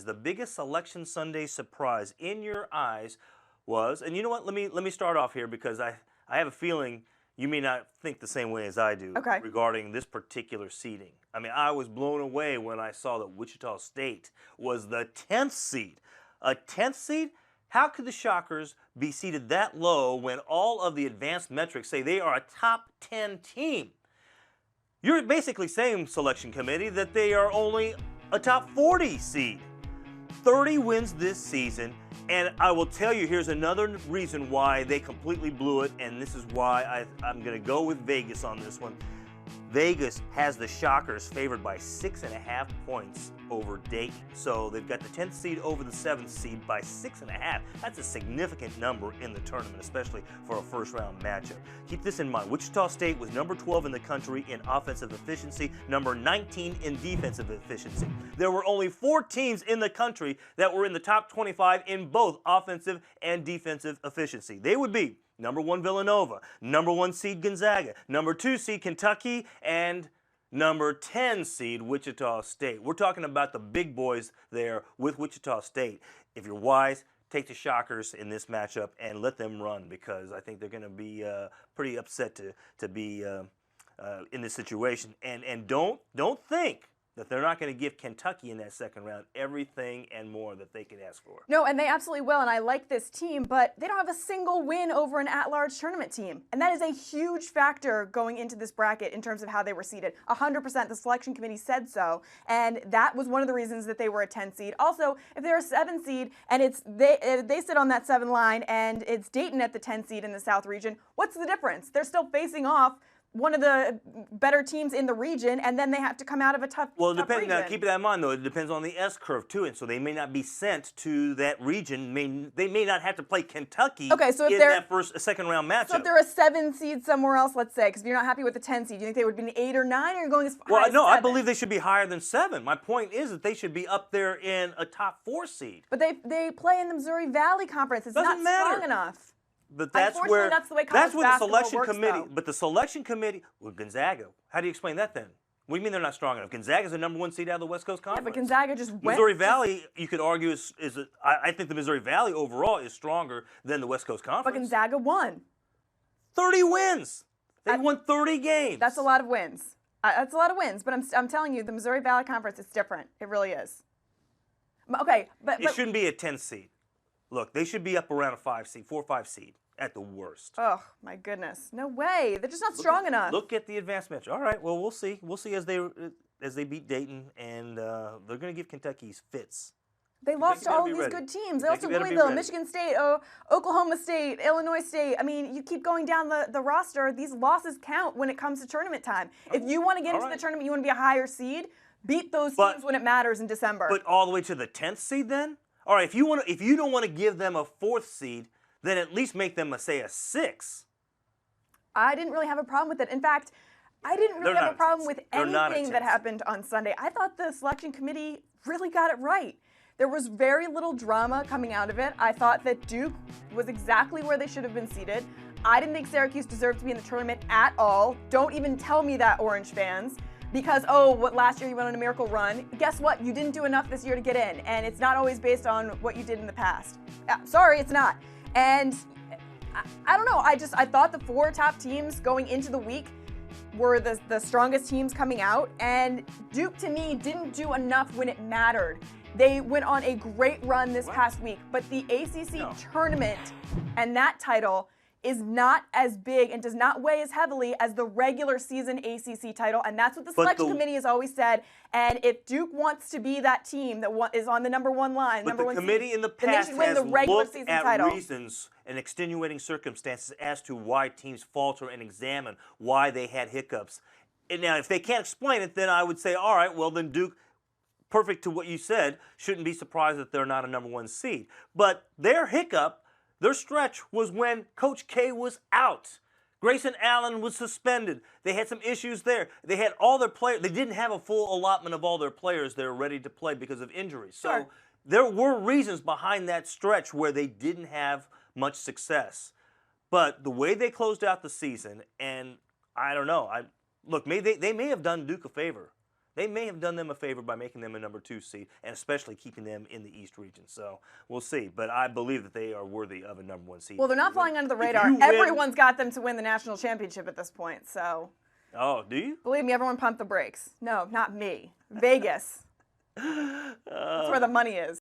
the biggest Selection Sunday surprise in your eyes was, and you know what? Let me start off here because I have a feeling you may not think the same way as I do regarding this particular seeding. I mean, I was blown away when I saw that Wichita State was the 10th seed. A 10th seed? How could the Shockers be seeded that low when all of the advanced metrics say they are a top 10 team? You're basically saying, Selection Committee, that they are only a top 40 seed. 30 wins this season, and I will tell you, here's another reason why they completely blew it, and this is why I'm going to go with Vegas on this one. Vegas has the Shockers favored by 6.5 points over Dayton. So they've got the 10th seed over the 7th seed by 6.5. That's a significant number in the tournament, especially for a first-round matchup. Keep this in mind. Wichita State was number 12 in the country in offensive efficiency, number 19 in defensive efficiency. There were only 4 teams in the country that were in the top 25 in both offensive and defensive efficiency. They would be number 1 Villanova, number 1 seed Gonzaga, number 2 seed Kentucky, and number 10 seed Wichita State. We're talking about the big boys there with Wichita State. If you're wise, take the Shockers in this matchup and let them run, because I think they're going to be pretty upset to be in this situation. And don't think that they're not going to give Kentucky in that second round everything and more that they could ask for. No, and they absolutely will, and I like this team, but they don't have a single win over an at-large tournament team. And that is a huge factor going into this bracket in terms of how they were seeded. 100%, the selection committee said so, and that was one of the reasons that they were a 10 seed. Also, if they're a 7 seed and they sit on that 7 line and it's Dayton at the 10 seed in the South region, what's the difference? They're still facing off one of the better teams in the region, and then they have to come out of a tough region. Now, keep that in mind, though. It depends on the S curve, too, and so they may not be sent to that region. They may not have to play Kentucky in that second-round matchup. So if they're a 7 seed somewhere else, let's say, because if you're not happy with the 10 seed, do you think they would be an 8 or 9, or you're going as high as 7? I believe they should be higher than 7. My point is that they should be up there in a top 4 seed. But they play in the Missouri Valley Conference. It's not strong enough. But that's where the selection committee. But the selection committee, well, Gonzaga. How do you explain that then? What do you mean they're not strong enough? Gonzaga's the number 1 seed out of the West Coast Conference. Yeah, but Gonzaga just went. Missouri Valley, you could argue I think the Missouri Valley overall is stronger than the West Coast Conference. But Gonzaga won. 30 wins. They won 30 games. That's a lot of wins. That's a lot of wins. But I'm telling you, the Missouri Valley Conference is different. It really is. Okay, but it shouldn't be a 10 seed. Look, they should be up around a 5 seed, 4 or 5 seed at the worst. Oh, my goodness. No way. They're just not strong enough. Look at the advanced match. All right, well, we'll see. We'll see as they beat Dayton, and they're going to give Kentucky's fits. They lost to all these good teams. They lost to Louisville, Michigan State, Oklahoma State, Illinois State. I mean, you keep going down the roster. These losses count when it comes to tournament time. If you want to get into the tournament, you want to be a higher seed, beat those teams when it matters in December. But all the way to the 10th seed then? All right, if you don't want to give them a 4th seed, then at least make them, say, a 6. I didn't really have a problem with it. In fact, I didn't really have a problem with anything that happened on Sunday. I thought the selection committee really got it right. There was very little drama coming out of it. I thought that Duke was exactly where they should have been seated. I didn't think Syracuse deserved to be in the tournament at all. Don't even tell me that, Orange fans. Because, last year you went on a miracle run. Guess what? You didn't do enough this year to get in. And it's not always based on what you did in the past. Sorry, it's not. And I don't know. I thought the 4 top teams going into the week were the strongest teams coming out. And Duke, to me, didn't do enough when it mattered. They went on a great run this past week. But the ACC tournament and that title is not as big and does not weigh as heavily as the regular season ACC title, and that's what the selection committee has always said. And if Duke wants to be that team that is on the number 1 line, the committee in the past has looked at reasons and extenuating circumstances as to why teams falter and examine why they had hiccups. And now, if they can't explain it, then I would say, all right, well then Duke, perfect to what you said, shouldn't be surprised that they're not a number 1 seed. But their hiccup. Their stretch was when Coach K was out. Grayson Allen was suspended. They had some issues there. They had all their players. They didn't have a full allotment of all their players that were ready to play because of injuries. So there were reasons behind that stretch where they didn't have much success. But the way they closed out the season, and I don't know. Look, they may have done Duke a favor. they may have done them a favor by making them a number 2 seed, and especially keeping them in the East region. So we'll see. But I believe that they are worthy of a number 1 seed. Well, they're not flying under the radar. Everyone's got them to win the national championship at this point. So. Oh, do you? Believe me, everyone pump the brakes. No, not me. Vegas. That's where the money is.